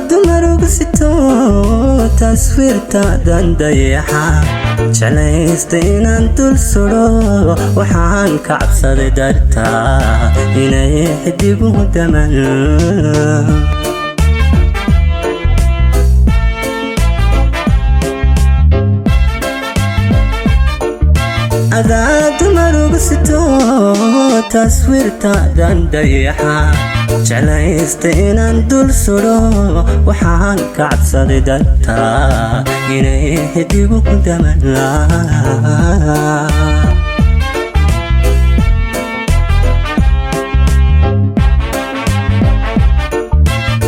dumar ugu sito taswiirtaadan dayaxa jeclaysta inaan dul sudo waxaan ka cabsaday dartaa inay xidigu daman dumar ugu sito taswiirtaadan dayaxa jeclaysta inaan dul sudo waxaan ka cabsaday dartaa inay xidigu daman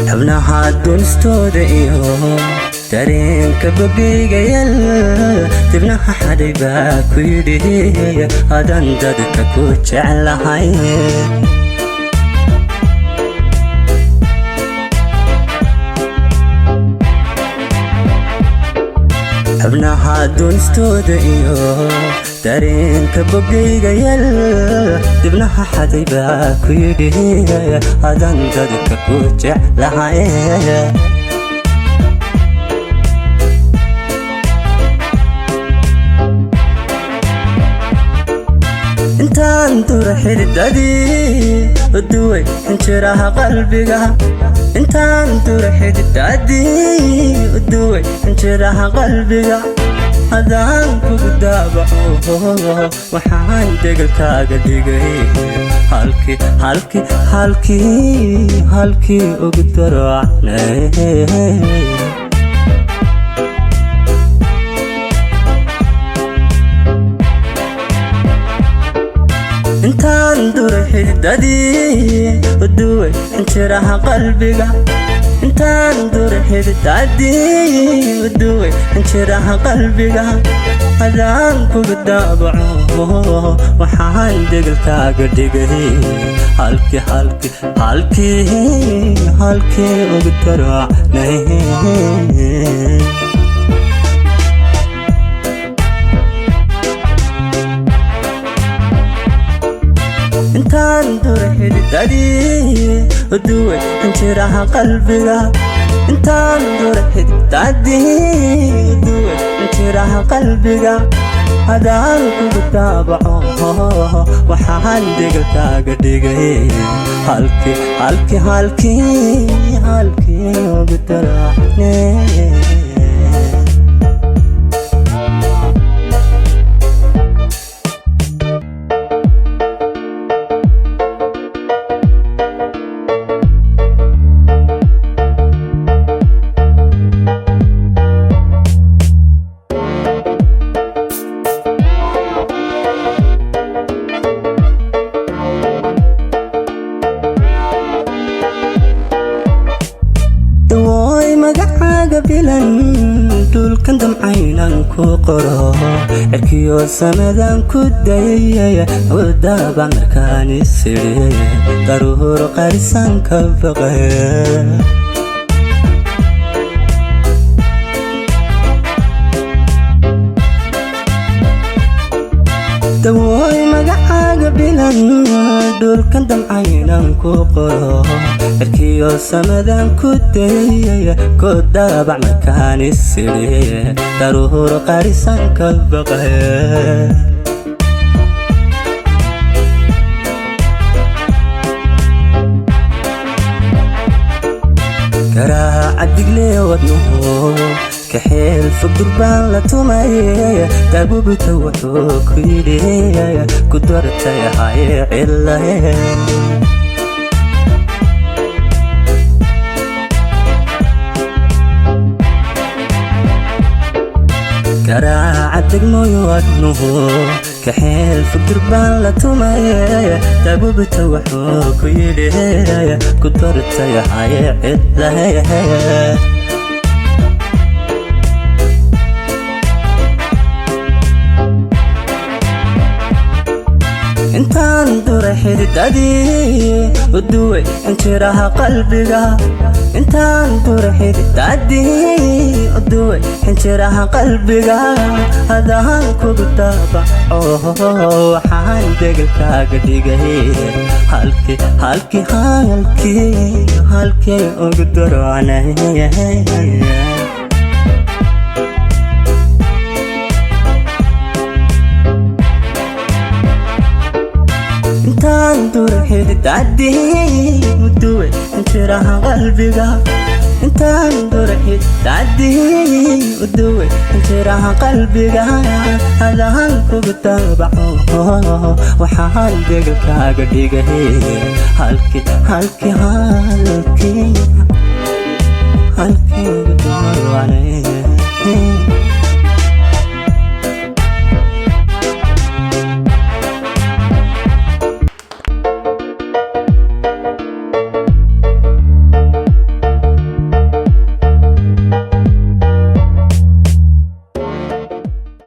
xubnaha dunistooda iyo dareenka bogayga yal dibnaha xaday baa ku yidhi hadan dadka ku jeclahay xubnaha dunistooda iyo dareenka bogayga yal dibnaha xaday baa ku yidhi hadan dadka ku jeclahay intaan dura xididadii uduway injiraha qalbiga intaan dura xididadii uduway injiraha qalbiga hadaan kugu daabaco waxaan degalkaaga dhigay halkii ugu daracnay intaan dura xididadii uduway injiraha qalbiga intaan dura xididadii uduway injiraha qalbiga hadaan kugu daabaco waxaan degalkaaga dhigay halkii ugu daracnay intaan dura xididadii uduway injiraha qalbiga intaan dura xididadii uduway injiraha qalbiga hadaan kugu daabaco waxaan degalkaaga dhigay halkii ugu daracnay dulkan damcaynan ku qoro cirkiyo samadan ku dayay wadaba markaan isiri daruur qarisan ka baqay dawooy magacaaga bilan dulkan damcaynan ku qoro cirkiyo samadan ku dayay kodaba markaan isiri daruur qarisan ka baqay garaaca digle wadnuhu كحيل فقربان لا تماي دابوبتا وحو كيدي كدرت يا هاي عله كراعتك مو يودنه كحيل فقربان لا تماي دابوبتا وحو كيدي كدرت يا هاي عله intaan dura xidid دادي ودوي انشراها قلبك انت انطر حدي دادي ودوي انشراها قلبك هذا هنكو بالطبع وحان دقلك قديقه هالكي هالكي هالكي هالكي اقدر عنايا انت انطر حدي تعدي ودوي انشراها قلبك انت انطر حدي تعدي ودوي انشراها قلبك هذا هنكو بالطبع وحال دقلك قديقه هالكي هالكي هالكي هالكي بدور عليه